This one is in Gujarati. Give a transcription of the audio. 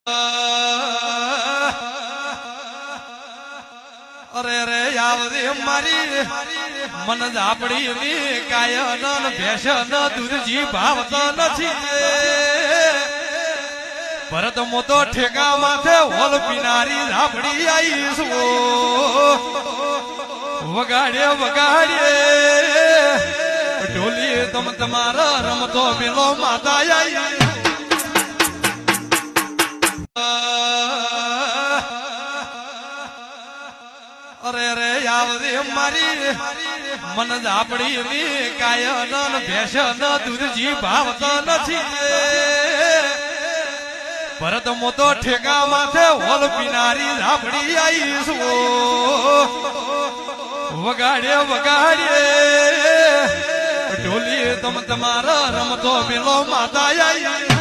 અરે રે આવરી મારી મન ઝાપડી ની કાયન ભેષન દૂધજી ભાવતો નથી ભરત મોતો ઠેકા માથે હોલ પીનારી ઝાપડી આવીશ વગાડે વગાડે ઢોલી તમ તમારા રમતો પેલો માતા આવી અરે રે આવરી મારી મન ઝાપડી ની કાયન ભેષન દૂધજી ભાવતો નથી ભરત મોતો ઠેકા માથે હોલ પીનારી ઝાપડી આવીશ વગાડે વગાડે ઢોલી તમ તમારા રમતો પેલો માતા આવી